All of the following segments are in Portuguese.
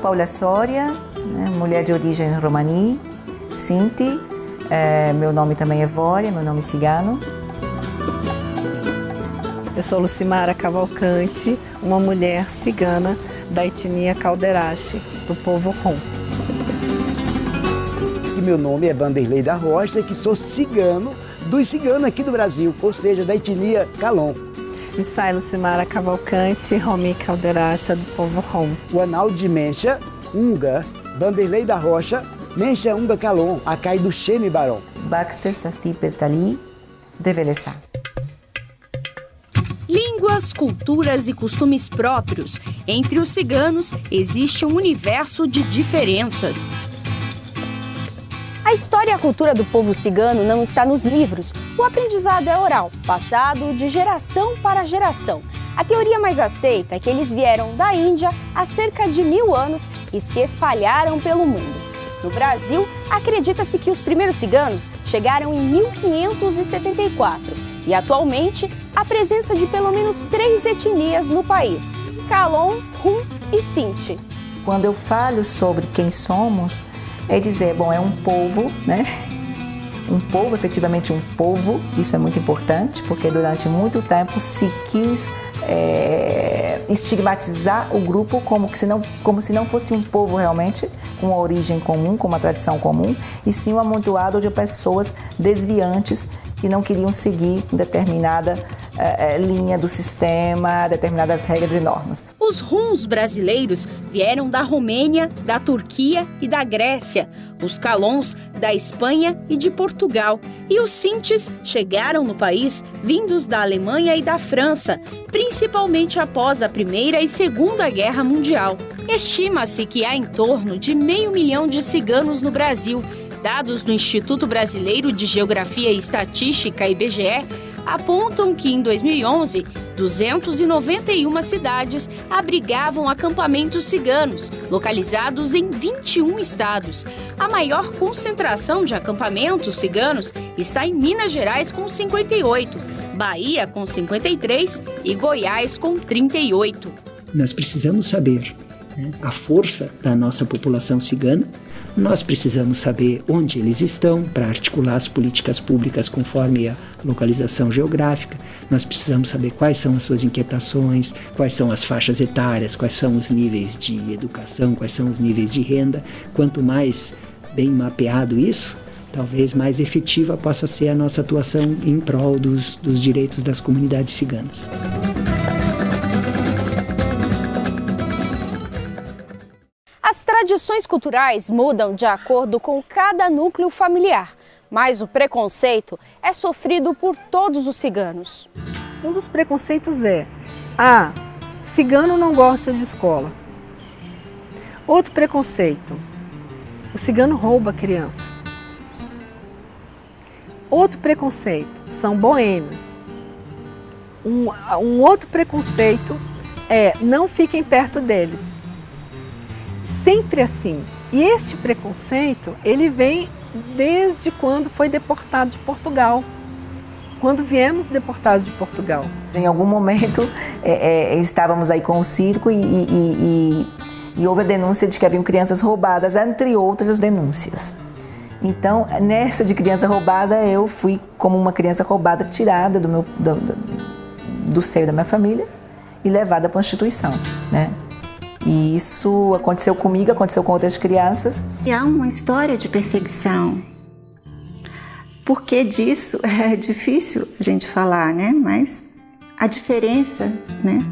Paula Soria, né, mulher de origem romani, Sinti. Meu nome também é Vória, meu nome é cigano. Eu sou Lucimara Cavalcante, uma mulher cigana da etnia Calderache, do povo Rom. E meu nome é Vanderlei da Rocha, que sou cigano dos ciganos aqui do Brasil, ou seja, da etnia Calon. Missai Lucimara Cavalcante, Romi Calderacha, do povo Rom. O anal de Mencha, Unga, Vanderlei da Rocha, Mencha Unga Calon, Acai do Cheme Barão. Baxter Sasti Petali, de Velessá. Línguas, culturas e costumes próprios. Entre os ciganos existe um universo de diferenças. A história e a cultura do povo cigano não está nos livros. O aprendizado é oral, passado de geração para geração. A teoria mais aceita é que eles vieram da Índia há cerca de 1000 anos e se espalharam pelo mundo. No Brasil, acredita-se que os primeiros ciganos chegaram em 1574 e, atualmente, há presença de pelo menos 3 etnias no país: Calon, Rum e Sinti. Quando eu falo sobre quem somos, é dizer, bom, é um povo, né? Um povo, efetivamente um povo, isso é muito importante, porque durante muito tempo se quis estigmatizar o grupo como se não fosse um povo realmente, com uma origem comum, com uma tradição comum, e sim um amontoado de pessoas desviantes que não queriam seguir determinada linha do sistema, determinadas regras e normas. Os Runs brasileiros vieram da Romênia, da Turquia e da Grécia. Os Calons da Espanha e de Portugal. E os Sintis chegaram no país vindos da Alemanha e da França, principalmente após a Primeira e Segunda Guerra Mundial. Estima-se que há em torno de 500 mil de ciganos no Brasil. Dados do Instituto Brasileiro de Geografia e Estatística, IBGE, apontam que em 2011, 291 cidades abrigavam acampamentos ciganos, localizados em 21 estados. A maior concentração de acampamentos ciganos está em Minas Gerais, com 58, Bahia, com 53 e Goiás, com 38. Nós precisamos saber, né, a força da nossa população cigana. Nós precisamos saber onde eles estão para articular as políticas públicas conforme a localização geográfica. Nós precisamos saber quais são as suas inquietações, quais são as faixas etárias, quais são os níveis de educação, quais são os níveis de renda. Quanto mais bem mapeado isso, talvez mais efetiva possa ser a nossa atuação em prol dos direitos das comunidades ciganas. As tradições culturais mudam de acordo com cada núcleo familiar, mas o preconceito é sofrido por todos os ciganos. Um dos preconceitos é: cigano não gosta de escola. Outro preconceito: o cigano rouba a criança. Outro preconceito: são boêmios. Um outro preconceito é: não fiquem perto deles. Sempre assim. E este preconceito, ele vem desde quando foi deportado de Portugal. Quando viemos deportados de Portugal. Em algum momento, estávamos aí com o circo e houve a denúncia de que haviam crianças roubadas, entre outras denúncias. Então, nessa de criança roubada, eu fui como uma criança roubada, tirada do seio da minha família e levada para a instituição, né? E isso aconteceu comigo, aconteceu com outras crianças. E há uma história de perseguição. Por que disso é difícil a gente falar, né? Mas a diferença, né?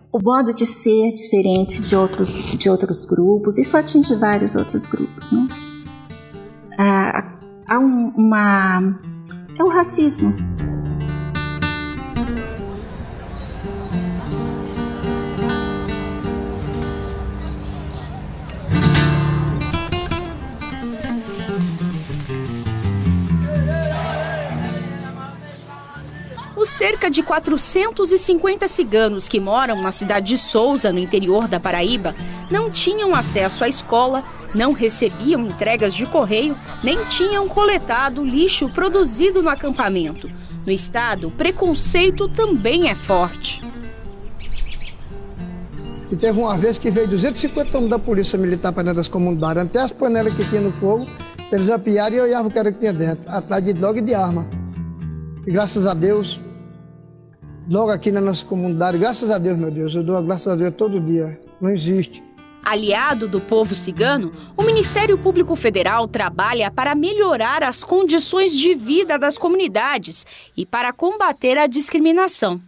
O modo de ser diferente de outros grupos, isso atinge vários outros grupos, né? É um racismo. Os cerca de 450 ciganos que moram na cidade de Sousa, no interior da Paraíba, não tinham acesso à escola, não recebiam entregas de correio, nem tinham coletado lixo produzido no acampamento. No estado, o preconceito também é forte. E teve uma vez que veio 250 homens da polícia militar para dentro das comunidades, até as panelas que tinha no fogo, eles apiaram e olhavam o que era que tinha dentro, atrás de droga e de arma. E graças a Deus, logo aqui na nossa comunidade, graças a Deus, meu Deus, eu dou graças a Deus todo dia, não existe. Aliado do povo cigano, o Ministério Público Federal trabalha para melhorar as condições de vida das comunidades e para combater a discriminação.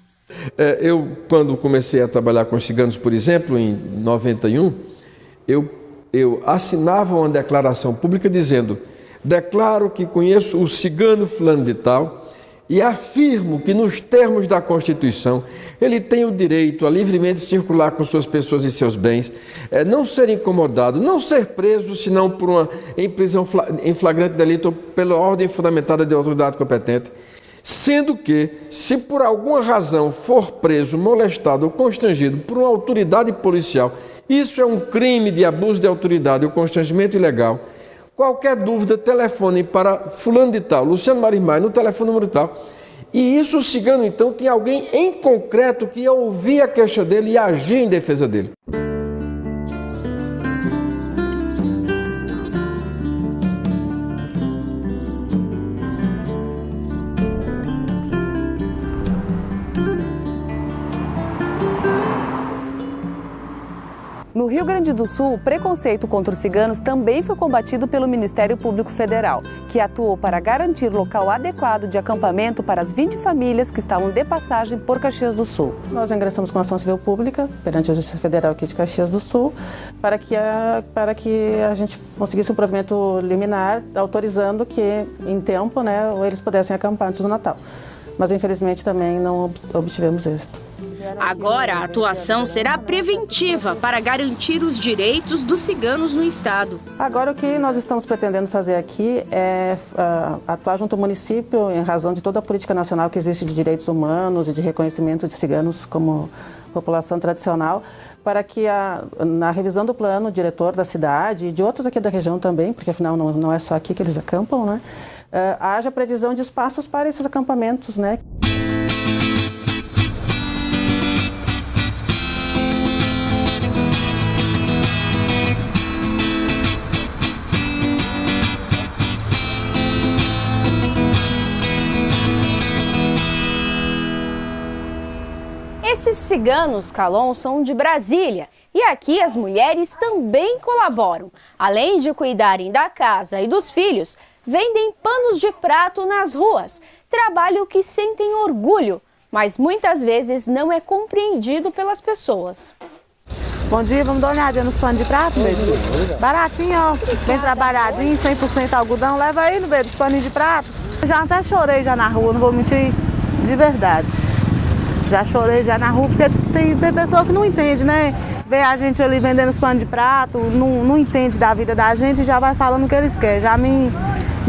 Eu, quando comecei a trabalhar com os ciganos, por exemplo, em 91, eu assinava uma declaração pública dizendo: declaro que conheço o cigano fulano de tal e afirmo que, nos termos da Constituição, ele tem o direito a livremente circular com suas pessoas e seus bens, não ser incomodado, não ser preso, senão em prisão em flagrante delito ou pela ordem fundamentada de autoridade competente, sendo que, se por alguma razão for preso, molestado ou constrangido por uma autoridade policial, isso é um crime de abuso de autoridade ou constrangimento ilegal. Qualquer dúvida, telefone para fulano de tal, Luciano Marimai, no telefone número tal. E isso, o cigano, então, tinha alguém em concreto que ia ouvir a queixa dele e agir em defesa dele. No Rio Grande do Sul, o preconceito contra os ciganos também foi combatido pelo Ministério Público Federal, que atuou para garantir local adequado de acampamento para as 20 famílias que estavam de passagem por Caxias do Sul. Nós ingressamos com ação civil pública perante a Justiça Federal aqui de Caxias do Sul para que a gente conseguisse um provimento liminar autorizando que, em tempo, eles pudessem acampar antes do Natal. Mas, infelizmente, também não obtivemos êxito. Agora, a atuação será preventiva para garantir os direitos dos ciganos no estado. Agora, o que nós estamos pretendendo fazer aqui é atuar junto ao município em razão de toda a política nacional que existe de direitos humanos e de reconhecimento de ciganos como população tradicional, para que na revisão do plano, o diretor da cidade e de outros aqui da região também, porque afinal não é só aqui que eles acampam, haja previsão de espaços para esses acampamentos, Esses ciganos Calon são de Brasília e aqui as mulheres também colaboram. Além de cuidarem da casa e dos filhos, vendem panos de prato nas ruas, trabalho que sentem orgulho, mas muitas vezes não é compreendido pelas pessoas. Bom dia, vamos dar uma olhada nos panos de prato, bebê? Baratinho, ó, bem trabalhadinho, 100% algodão, leva aí no bebê, os paninhos de prato. Já até chorei já na rua, não vou mentir, de verdade. Já chorei já na rua, porque tem pessoa que não entende, Vê a gente ali vendendo os panos de prato, não entende da vida da gente e já vai falando o que eles querem. Já me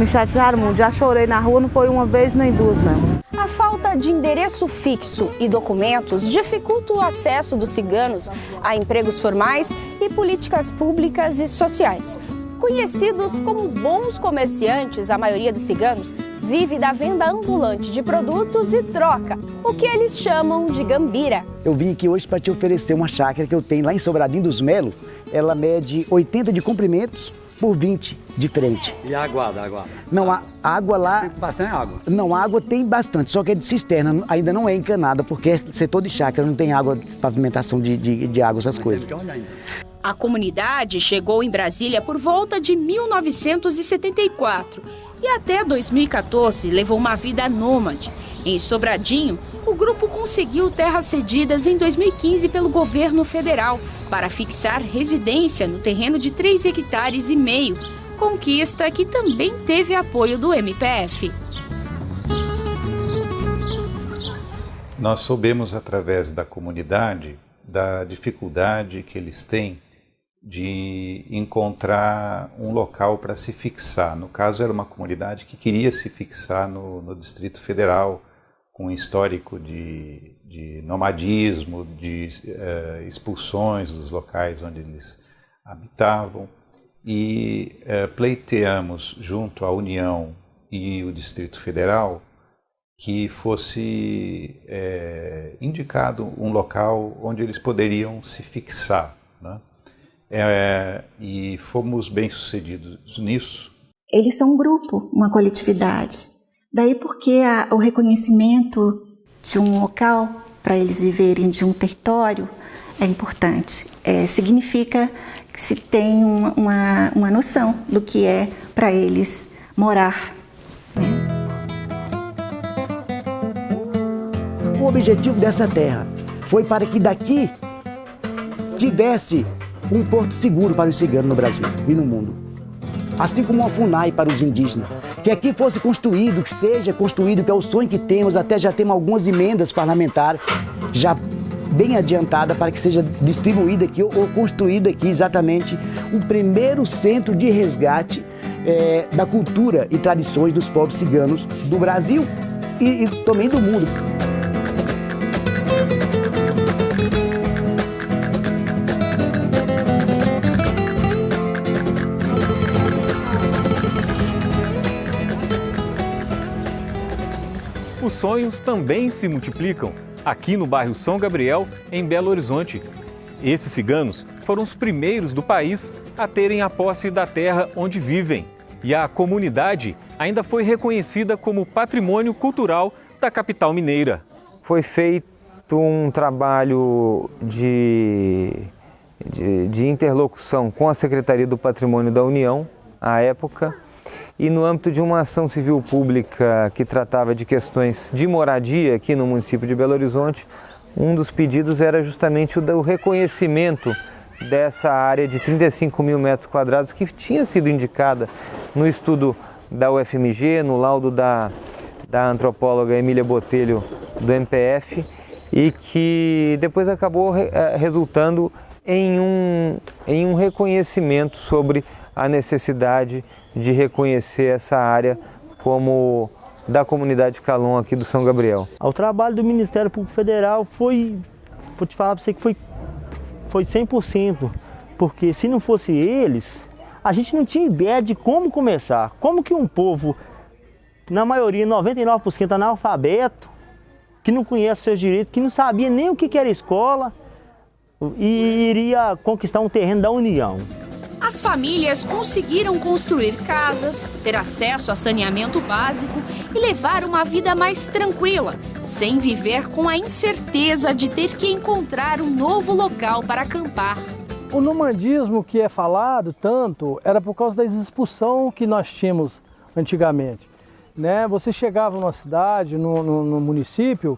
chatearam muito, já chorei na rua, não foi uma vez nem duas, não. A falta de endereço fixo e documentos dificulta o acesso dos ciganos a empregos formais e políticas públicas e sociais. Conhecidos como bons comerciantes, a maioria dos ciganos vive da venda ambulante de produtos e troca, o que eles chamam de gambira. Eu vim aqui hoje para te oferecer uma chácara que eu tenho lá em Sobradinho dos Melos. Ela mede 80 de comprimentos por 20 de frente. E a água? Não, a água lá... Tem bastante água? Não, a água tem bastante, só que é de cisterna, ainda não é encanada, porque é setor de chácara, não tem água, pavimentação de água, essas coisas. A comunidade chegou em Brasília por volta de 1974 e até 2014 levou uma vida nômade. Em Sobradinho, o grupo conseguiu terras cedidas em 2015 pelo governo federal para fixar residência no terreno de 3,5 hectares, conquista que também teve apoio do MPF. Nós soubemos através da comunidade da dificuldade que eles têm de encontrar um local para se fixar. No caso, era uma comunidade que queria se fixar no Distrito Federal, com um histórico de nomadismo, de expulsões dos locais onde eles habitavam, e pleiteamos junto à União e o Distrito Federal que fosse indicado um local onde eles poderiam se fixar, né? E fomos bem-sucedidos nisso. Eles são um grupo, uma coletividade. Daí porque o reconhecimento de um local para eles viverem, de um território, é importante. Significa que se tem uma noção do que é para eles morar, né? O objetivo dessa terra foi para que daqui tivesse um porto seguro para os ciganos no Brasil e no mundo. Assim como uma FUNAI para os indígenas. Que aqui fosse construído, que seja construído, que é o sonho que temos, até já temos algumas emendas parlamentares já bem adiantada para que seja distribuída aqui ou construído aqui exatamente o primeiro centro de resgate da cultura e tradições dos povos ciganos do Brasil e também do mundo. Os sonhos também se multiplicam aqui no bairro São Gabriel, em Belo Horizonte. Esses ciganos foram os primeiros do país a terem a posse da terra onde vivem. E a comunidade ainda foi reconhecida como patrimônio cultural da capital mineira. Foi feito um trabalho de interlocução com a Secretaria do Patrimônio da União, à época, e no âmbito de uma ação civil pública que tratava de questões de moradia aqui no município de Belo Horizonte, um dos pedidos era justamente o reconhecimento dessa área de 35 mil metros quadrados que tinha sido indicada no estudo da UFMG, no laudo da antropóloga Emília Botelho do MPF, e que depois acabou resultando em um reconhecimento sobre a necessidade de reconhecer essa área como da comunidade Calon aqui do São Gabriel. O trabalho do Ministério Público Federal vou te falar para você que foi 100%, porque se não fosse eles, a gente não tinha ideia de como começar. Como que um povo, na maioria, 99% analfabeto, que não conhece seus direitos, que não sabia nem o que era escola, e iria conquistar um terreno da União. As famílias conseguiram construir casas, ter acesso a saneamento básico e levar uma vida mais tranquila, sem viver com a incerteza de ter que encontrar um novo local para acampar. O nomandismo que é falado tanto era por causa da expulsão que nós tínhamos antigamente, né? Você chegava numa cidade, no município,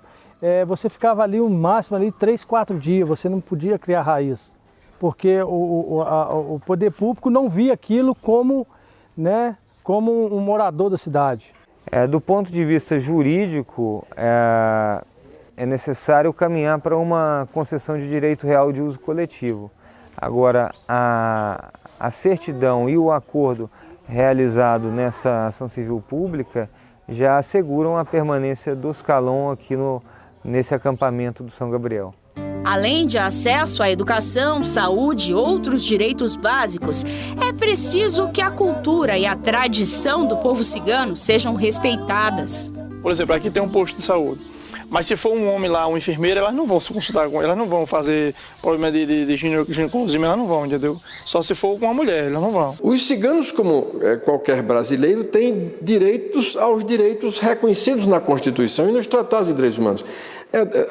você ficava ali o máximo ali 3, 4 dias, você não podia criar raiz. Porque o poder público não via aquilo como um morador da cidade. Do ponto de vista jurídico, é necessário caminhar para uma concessão de direito real de uso coletivo. Agora, a certidão e o acordo realizado nessa ação civil pública já asseguram a permanência dos Calon aqui nesse acampamento do São Gabriel. Além de acesso à educação, saúde e outros direitos básicos, é preciso que a cultura e a tradição do povo cigano sejam respeitadas. Por exemplo, aqui tem um posto de saúde, mas se for um homem lá, uma enfermeira, elas não vão se consultar com ele, elas não vão fazer problema de ginecologia, elas não vão, entendeu? Só se for com uma mulher, elas não vão. Os ciganos, como qualquer brasileiro, têm direitos aos direitos reconhecidos na Constituição e nos Tratados de Direitos Humanos.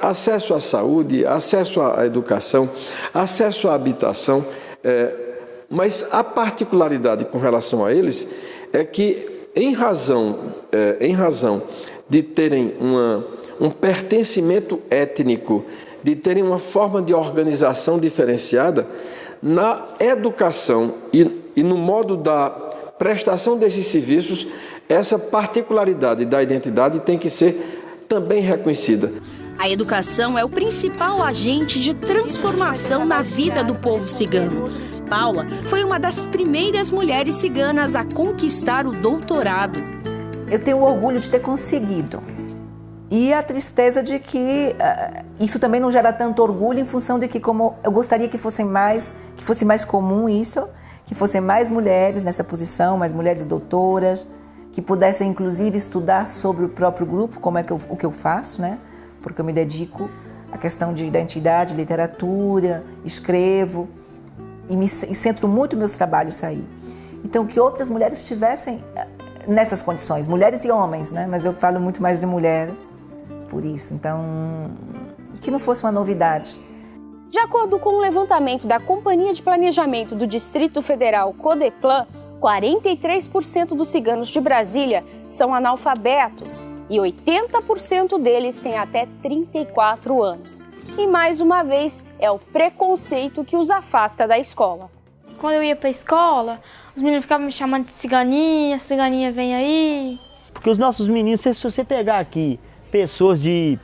Acesso à saúde, acesso à educação, acesso à habitação, mas a particularidade com relação a eles é que, em razão de terem um pertencimento étnico, de terem uma forma de organização diferenciada, na educação e no modo da prestação desses serviços, essa particularidade da identidade tem que ser também reconhecida. A educação é o principal agente de transformação na vida do povo cigano. Paula foi uma das primeiras mulheres ciganas a conquistar o doutorado. Eu tenho o orgulho de ter conseguido. E a tristeza de que isso também não gera tanto orgulho em função de que, como eu gostaria que fosse mais comum isso, que fossem mais mulheres nessa posição, mais mulheres doutoras, que pudessem inclusive estudar sobre o próprio grupo, como é que o que eu faço, né? Porque eu me dedico à questão de identidade, literatura, escrevo e centro muito meus trabalhos aí. Então, que outras mulheres estivessem nessas condições, mulheres e homens, né? Mas eu falo muito mais de mulher por isso. Então, que não fosse uma novidade. De acordo com o levantamento da Companhia de Planejamento do Distrito Federal, Codeplan, 43% dos ciganos de Brasília são analfabetos e 80% deles têm até 34 anos. E mais uma vez, é o preconceito que os afasta da escola. Quando eu ia para a escola, os meninos ficavam me chamando de ciganinha vem aí. Porque os nossos meninos, se você pegar aqui pessoas de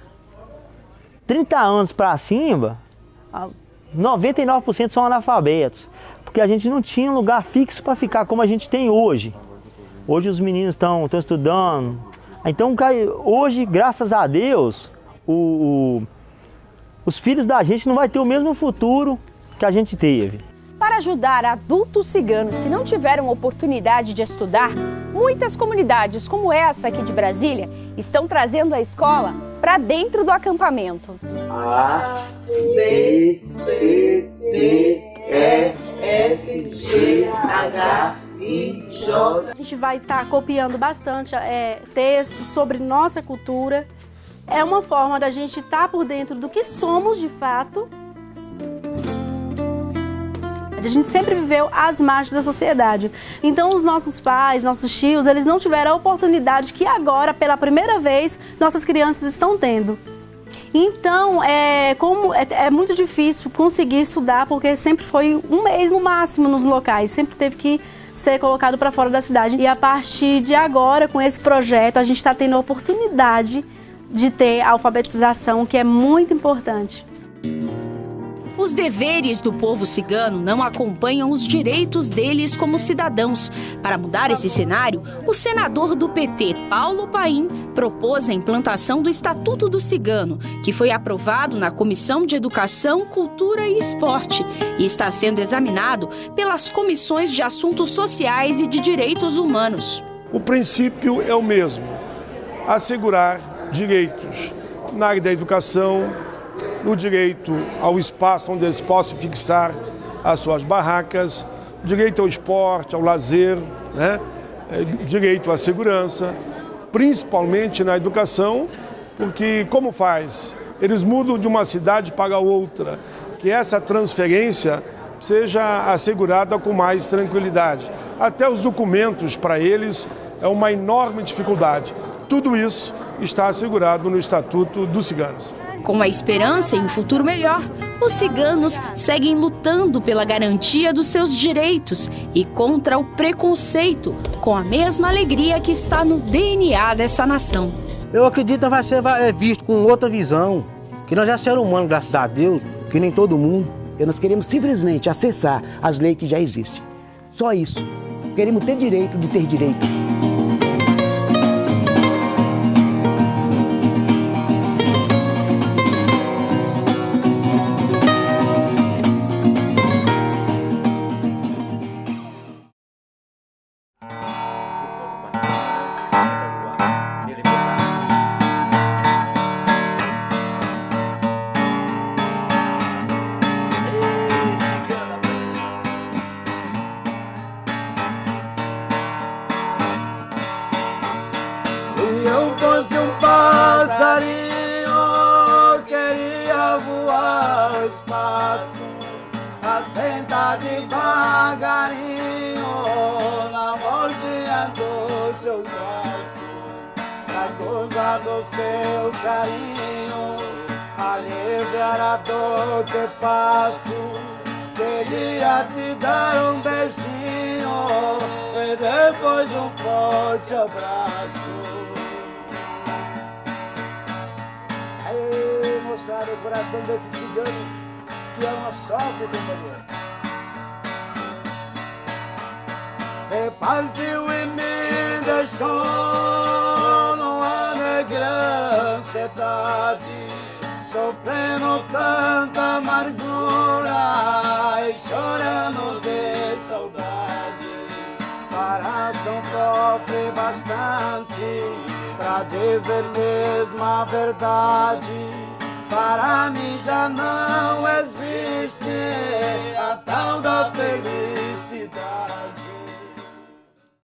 30 anos para cima, 99% são analfabetos. Porque a gente não tinha um lugar fixo para ficar como a gente tem hoje. Hoje os meninos estão estudando. Então hoje, graças a Deus, os filhos da gente não vão ter o mesmo futuro que a gente teve. Para ajudar adultos ciganos que não tiveram oportunidade de estudar, muitas comunidades como essa aqui de Brasília estão trazendo a escola para dentro do acampamento. A, B, C, D, E, F, G, H, I, J. A gente vai estar copiando bastante textos sobre nossa cultura. É uma forma da gente estar por dentro do que somos de fato. A gente sempre viveu às margens da sociedade. Então os nossos pais, nossos tios, eles não tiveram a oportunidade que agora, pela primeira vez, nossas crianças estão tendo. Então, é muito difícil conseguir estudar, porque sempre foi um mês no máximo nos locais, sempre teve que ser colocado para fora da cidade. E a partir de agora, com esse projeto, a gente está tendo a oportunidade de ter a alfabetização, que é muito importante. Os deveres do povo cigano não acompanham os direitos deles como cidadãos. Para mudar esse cenário, o senador do PT, Paulo Paim, propôs a implantação do Estatuto do Cigano, que foi aprovado na Comissão de Educação, Cultura e Esporte e está sendo examinado pelas Comissões de Assuntos Sociais e de Direitos Humanos. O princípio é o mesmo: assegurar direitos na área da educação, no direito ao espaço onde eles possam fixar as suas barracas, direito ao esporte, ao lazer, né? Direito à segurança, principalmente na educação, porque como faz? Eles mudam de uma cidade para outra, que essa transferência seja assegurada com mais tranquilidade. Até os documentos para eles é uma enorme dificuldade. Tudo isso está assegurado no Estatuto dos Ciganos. Com a esperança em um futuro melhor, os ciganos seguem lutando pela garantia dos seus direitos e contra o preconceito, com a mesma alegria que está no DNA dessa nação. Eu acredito que vai ser visto com outra visão, que nós já somos humanos, graças a Deus, que nem todo mundo. E nós queremos simplesmente acessar as leis que já existem. Só isso. Queremos ter direito de ter direito. Do seu carinho, aliviar a dor que passo. Queria te dar um beijinho e depois um forte abraço. Aí, moçada, o coração desse cigano que é uma sofre, companheiro. Você partiu e me deixou numa negra ansiedade, sofrendo tanta amargura e chorando de saudade. Coração sofre bastante pra dizer mesmo a verdade. Para mim já não existe a tal da felicidade.